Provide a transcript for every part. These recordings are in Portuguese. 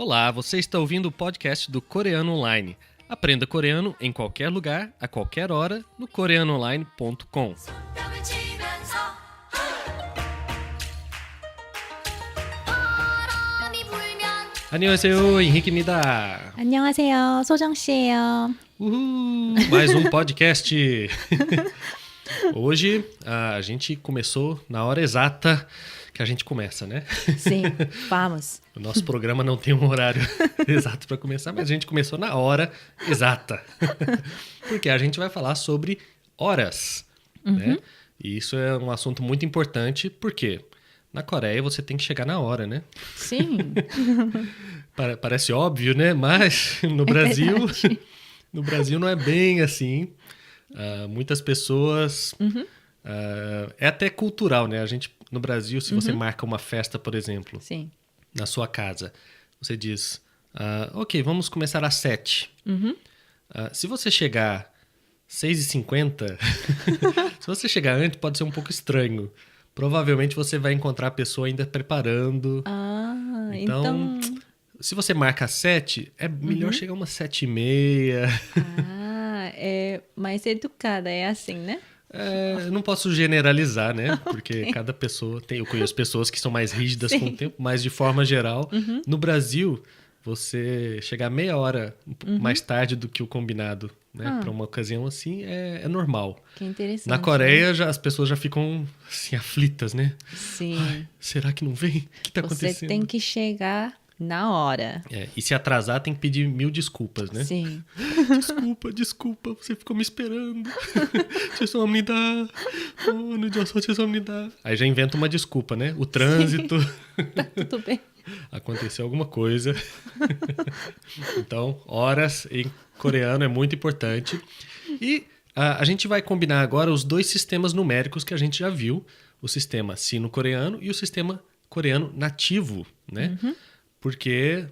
Olá, você está ouvindo o podcast do Coreano Online. Aprenda coreano em qualquer lugar, a qualquer hora, no coreanoonline.com. 안녕하세요, Henrique입니다. 안녕하세요, 소정씨예요. Uhul, mais um podcast. Hoje a gente começou na hora exata que a gente começa, né? Sim, vamos. O nosso programa não tem um horário exato para começar, mas a gente começou na hora exata. Porque a gente vai falar sobre horas, né? E isso é um assunto muito importante, porque na Coreia você tem que chegar na hora, né? Sim. Parece óbvio, né? Mas no Brasil, no Brasil não é bem assim. Muitas pessoas... é até cultural, né? A gente, no Brasil, se você marca uma festa, por exemplo, Sim. na sua casa, você diz, ok, vamos começar às 7. Se você chegar 6h50, se você chegar antes, pode ser um pouco estranho. Provavelmente você vai encontrar a pessoa ainda preparando. Então, se você marca às 7, é melhor chegar umas 7h30. É mais educada, é assim, né? Eu não posso generalizar, né? Porque cada pessoa tem... Eu conheço pessoas que são mais rígidas com o tempo, mas de forma geral, no Brasil, você chegar meia hora mais tarde do que o combinado, né? Para uma ocasião assim, é normal. Que interessante. Na Coreia, as pessoas já ficam assim, aflitas, né? Sim. Ai, será que não vem? O que tá acontecendo? Você tem que chegar na hora. E se atrasar, tem que pedir 1000 desculpas, né? Sim. Desculpa, você ficou me esperando. 죄송합니다. 늦어서 죄송합니다. Aí já inventa uma desculpa, né? O trânsito. Tá tudo bem. Aconteceu alguma coisa. Então, horas em coreano é muito importante. E a gente vai combinar agora os dois sistemas numéricos que a gente já viu. O sistema sino-coreano e o sistema coreano nativo, né? Porque,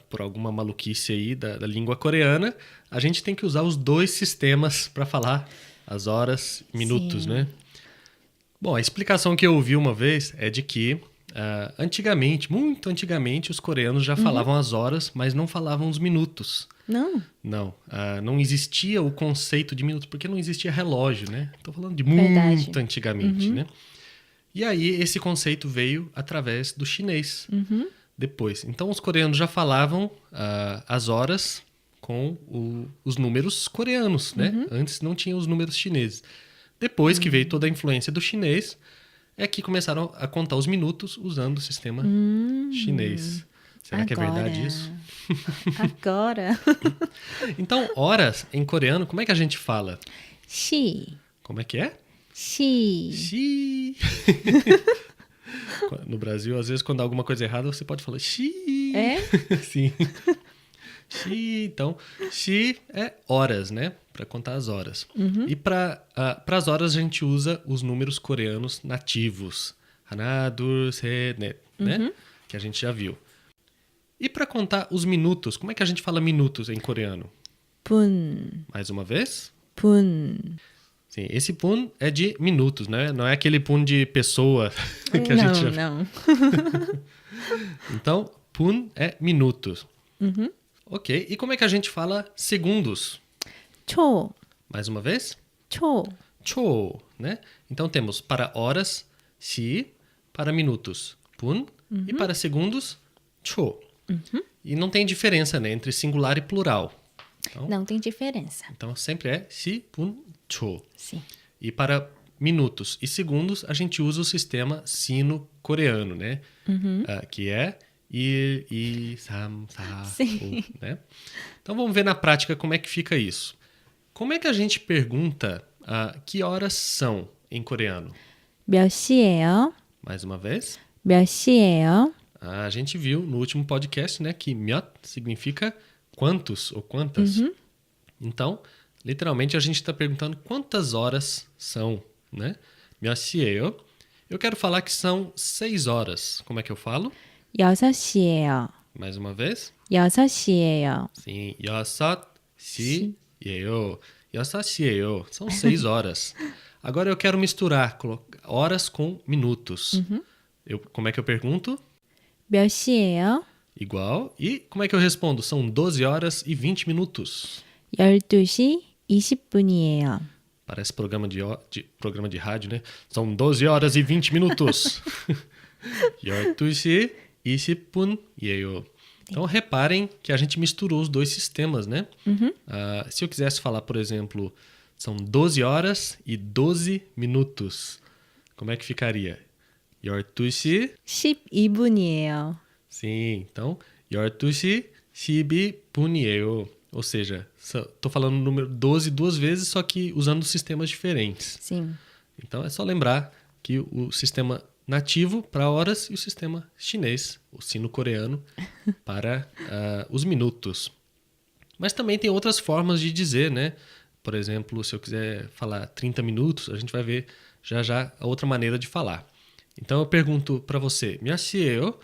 por alguma maluquice aí da língua coreana, a gente tem que usar os dois sistemas para falar as horas, minutos, né? Bom, a explicação que eu ouvi uma vez é de que, antigamente, muito antigamente, os coreanos já falavam as horas, mas não falavam os minutos. Não? Não, não existia o conceito de minuto, porque não existia relógio, né? Estou falando de Verdade. muito antigamente, né? E aí, esse conceito veio através do chinês. Depois. Então, os coreanos já falavam as horas com os números coreanos, né? Antes não tinha os números chineses. Depois que veio toda a influência do chinês, é que começaram a contar os minutos usando o sistema chinês. Será que é verdade isso? Agora. Então, horas em coreano, como é que a gente fala? 시. Como é que é? 시. Xi. No Brasil, às vezes, quando dá alguma coisa errada, você pode falar xi. É? Sim. Xi, então, xi é horas, né? Para contar as horas. E para as horas, a gente usa os números coreanos nativos. Hana, dur, se, net, né? Que a gente já viu. E para contar os minutos, como é que a gente fala minutos em coreano? 분. Mais uma vez? 분. Sim, esse pun é de minutos, né? Não é aquele pun de pessoa que a gente já... Não. Então, pun é minutos. Ok, e como é que a gente fala segundos? 초. Mais uma vez? 초. Cho, né? Então temos para horas, si, para minutos, pun, e para segundos, cho. E não tem diferença, né, entre singular e plural. Então, Não tem diferença. então sempre é si, pun, cho. Sim. E para minutos e segundos, a gente usa o sistema sino-coreano, né? Que é ir, sam, sa, Sim. né? Então vamos ver na prática como é que fica isso. Como é que a gente pergunta que horas são em coreano? 몇 시예요? Mais uma vez. 몇 시예요? A gente viu no último podcast, né, que myot significa quantos ou quantas. Então, literalmente, a gente está perguntando quantas horas são, né? 몇 시예요? Eu quero falar que são 6 horas. Como é que eu falo? 6시예요. Mais uma vez. 6시예요. Sim, 6시예요. 6시예요. São 6 horas. Agora eu quero misturar horas com minutos. Como é que eu pergunto? 몇 시예요? igual. E como é que eu respondo? São 12 horas e 20 minutos. 12시 20분이에요. Parece programa de rádio, né? São 12 horas e 20 minutos. 12시 20분이에요. Então, reparem que a gente misturou os dois sistemas, né? Se eu quisesse falar, por exemplo, são 12 horas e 12 minutos. Como é que ficaria? 12시 12분이에요. Sim, então 12시 12분이에요. Ou seja, estou falando o número 12 duas vezes, só que usando sistemas diferentes. Sim. Então é só lembrar que o sistema nativo para horas e o sistema chinês, o sino-coreano, para os minutos. Mas também tem outras formas de dizer, né? Por exemplo, se eu quiser falar 30 minutos, a gente vai ver já a outra maneira de falar. Então eu pergunto para você, 몇 시예요?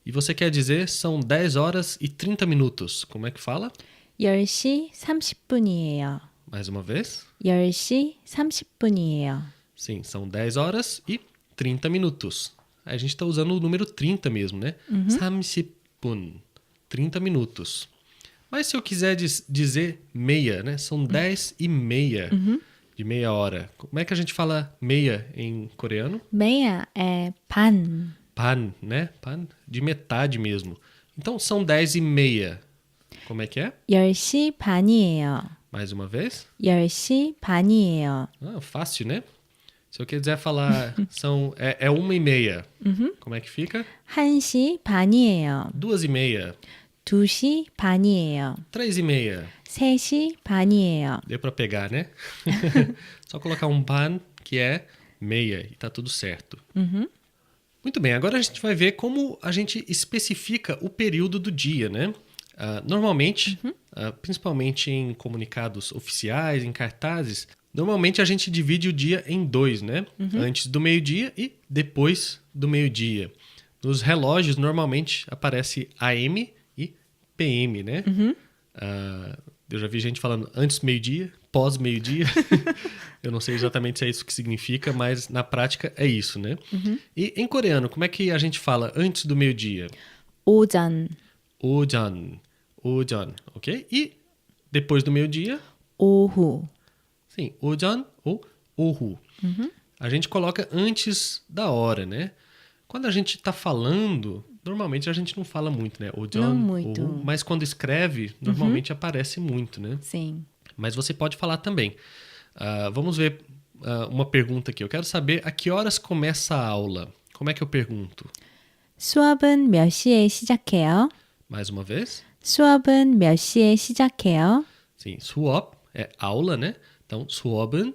E você quer dizer são 10 horas e 30 minutos. Como é que fala? 10시 30분이에요. Mais uma vez? 10시 30분이에요. Sim, são 10 horas e 30 minutos. Aí a gente está usando o número 30 mesmo, né? 30분, 30 minutos. Mas se eu quiser dizer meia, né? São 10 e meia de meia hora. Como é que a gente fala meia em coreano? meia é 반. Pan, né? Pan, de metade mesmo. Então são 10 e meia. Como é que é? 10시 반이에요. Mais uma vez? 10시 반이에요. Fácil, né? Se eu quiser falar é 1h30, como é que fica? 1시 반이에요. 2h30, 2시 반이에요. 3h30. 3시 반이에요. Deu pra pegar, né? Só colocar um pan, que é meia, e tá tudo certo. Muito bem, agora a gente vai ver como a gente especifica o período do dia, né? Normalmente, principalmente em comunicados oficiais, em cartazes, normalmente a gente divide o dia em dois, né? Antes do meio-dia e depois do meio-dia. Nos relógios, normalmente, aparece AM e PM, né? Eu já vi gente falando antes do meio-dia, pós-meio-dia. Eu não sei exatamente se é isso que significa, mas na prática é isso, né? E em coreano, como é que a gente fala antes do meio-dia? 오전. 오전, 오전, ok? E depois do meio-dia? 오후. Sim, 오전 ou 오후. A gente coloca antes da hora, né? Quando a gente está falando, normalmente a gente não fala muito, né? 오전, Não muito. 오후, mas quando escreve, normalmente aparece muito, né? Sim. Mas você pode falar também. Vamos ver uma pergunta aqui. Eu quero saber a que horas começa a aula. Como é que eu pergunto? 수업은 몇 시에 시작해요? Mais uma vez? 수업은 몇 시에 시작해요? Sim, 수업 é aula, né? Então, 수업은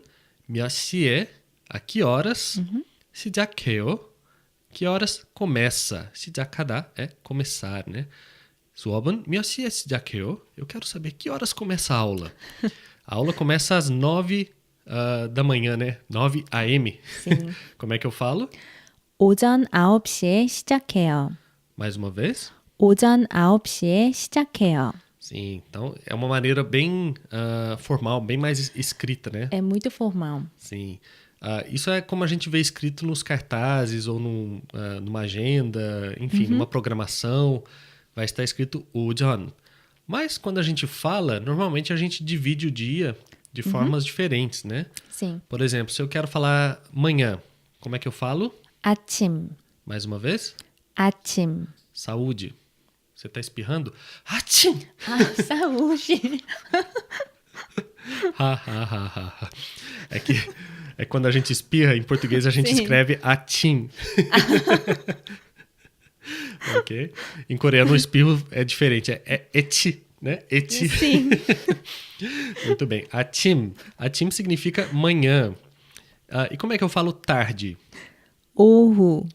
몇 시에, a que horas? 시작해요. Que horas começa? 시작하다 é começar, né? 수업은 몇 시에 시작해요? Eu quero saber que horas começa a aula. A aula começa às 9 da manhã, né? 9 AM. Sim. Como é que eu falo? 오전 9시에 시작해요. Mais uma vez? 오전 9시에 시작해요. Sim, então é uma maneira bem formal, bem mais escrita, né? É muito formal. Sim. Isso é como a gente vê escrito nos cartazes ou numa agenda, enfim, numa programação. Vai estar escrito 오전. Mas quando a gente fala, normalmente a gente divide o dia de formas diferentes, né? Sim. Por exemplo, se eu quero falar manhã, como é que eu falo? 아침. Mais uma vez? 아침. Saúde. Você está espirrando? Achim! saúde. É quando a gente espirra, em português a gente Sim. escreve atim. Ok? Em coreano o espirro é diferente, é eti, né? Eti. Sim. Muito bem. Atim. Atim significa manhã. E como é que eu falo tarde? 오후.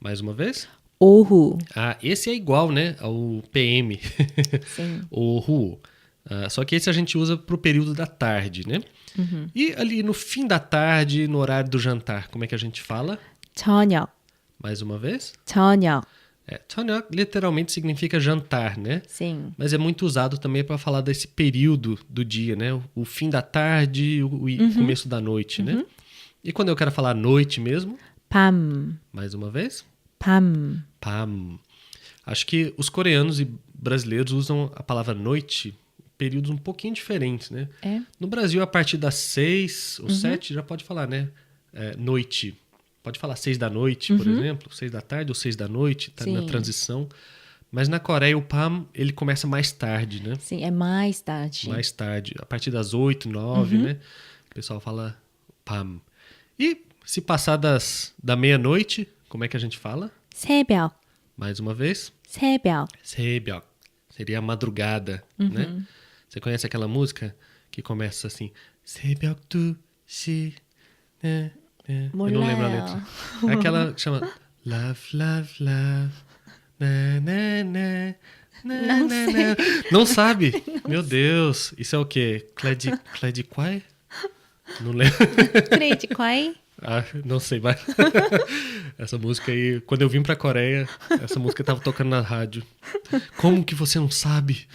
Mais uma vez? 오후. Esse é igual, né, ao PM. Sim. 오후. Só que esse a gente usa para o período da tarde, né? E ali no fim da tarde, no horário do jantar, como é que a gente fala? 저녁. Mais uma vez? 저녁. 저녁 literalmente significa jantar, né? Sim. Mas é muito usado também para falar desse período do dia, né? O fim da tarde, o começo da noite, né? E quando eu quero falar noite mesmo? 밤. Mais uma vez? 밤. 밤. Acho que os coreanos e brasileiros usam a palavra noite em períodos um pouquinho diferentes, né? É? No Brasil, a partir das 6 ou 7, já pode falar, né? Noite. Pode falar 6 da noite, por exemplo. 6 da tarde ou 6 da noite, tá na Sim. transição. Mas na Coreia, o Pam, ele começa mais tarde, né? Sim, é mais tarde. Mais tarde. A partir das 8, 9, né? O pessoal fala Pam. E se passar da meia-noite, como é que a gente fala? 새벽, Mais uma vez. 새벽. 새벽. Seria a madrugada, né? Você conhece aquela música que começa assim... 새벽 2시... né? Eu não lembro a letra. É aquela que chama... Love, love, love... Na, na, na, na, Não na, sei. na. Não sabe? Meu Deus. Isso é o quê? Clediquai? Não lembro. 크레이지 콰이? Ah, não sei mais. Essa música aí, quando eu vim pra Coreia, essa música tava tocando na rádio. Como que você não sabe?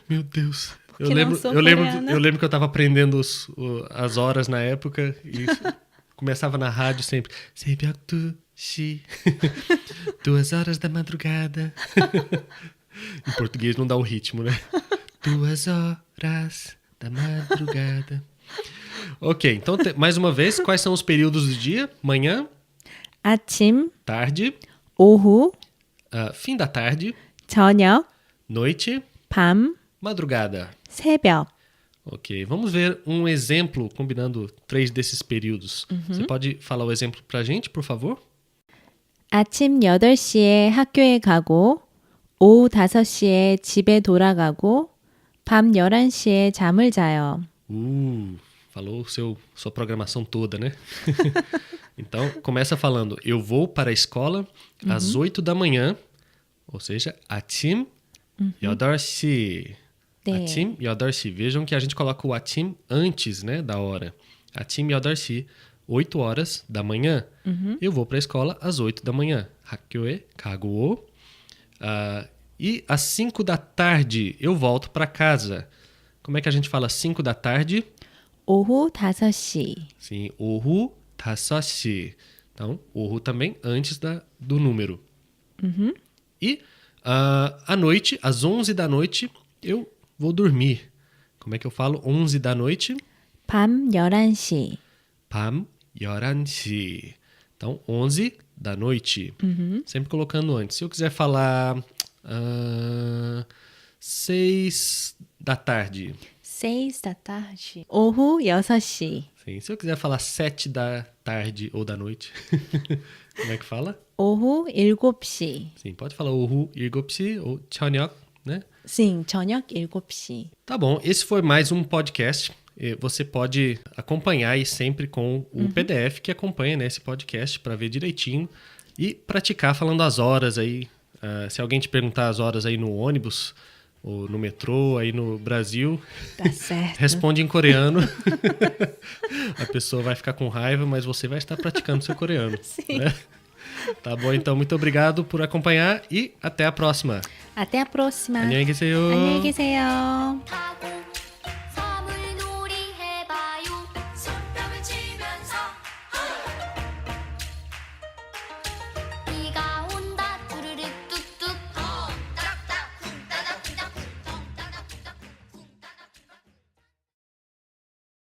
Meu Deus. Porque não sou coreana. Eu lembro que eu tava aprendendo as horas na época e começava na rádio sempre. 새벽 2시, 2 horas da madrugada. Em português não dá o ritmo, né? 2 horas da madrugada. Ok, então mais uma vez, quais são os períodos do dia? Manhã, 아침, tarde, 오후, fim da tarde, 저녁, noite, 밤, madrugada. 새벽. Ok, vamos ver um exemplo combinando 3 desses períodos. Você pode falar o exemplo pra gente, por favor? 아침 8시에 학교에 가고, 오후 5시에 집에 돌아가고, 밤 11시에 잠을 자요. Falou sua programação toda, né? Então, começa falando, eu vou para a escola às 8 da manhã, ou seja, 아침 8시. 네. 아침 8시. Vejam que a gente coloca o 아침 antes, né, da hora. 아침 8시, 8 horas da manhã. Eu vou para a escola às 8 da manhã. 학교에 가고. E às 5 da tarde eu volto para casa. Como é que a gente fala 5 da tarde? 오후 5시. Sim, 오후 5시. Então, 오후 também antes do número. E à noite, às 11 da noite, eu vou dormir. Como é que eu falo 11 da noite? 밤 11시. 밤 11시. Então, 11 da noite. Sempre colocando antes. Se eu quiser falar 6 da tarde. 6 da tarde. 오후 6시. Sim, se eu quiser falar 7 da tarde ou da noite. Como é que fala? 오후 7시. Sim, pode falar 오후 7시 ou 저녁, né? sim, 저녁 7시. Tá bom, esse foi mais um podcast. Você pode acompanhar aí sempre com o PDF que acompanha, né, esse podcast para ver direitinho e praticar falando as horas aí. Se alguém te perguntar as horas aí no ônibus ou no metrô aí no Brasil, Tá certo. responde em coreano. A pessoa vai ficar com raiva, mas você vai estar praticando seu coreano. Sim. Né? Tá bom, então muito obrigado por acompanhar e até a próxima. Até a próxima. 안녕히 계세요. 안녕히 계세요.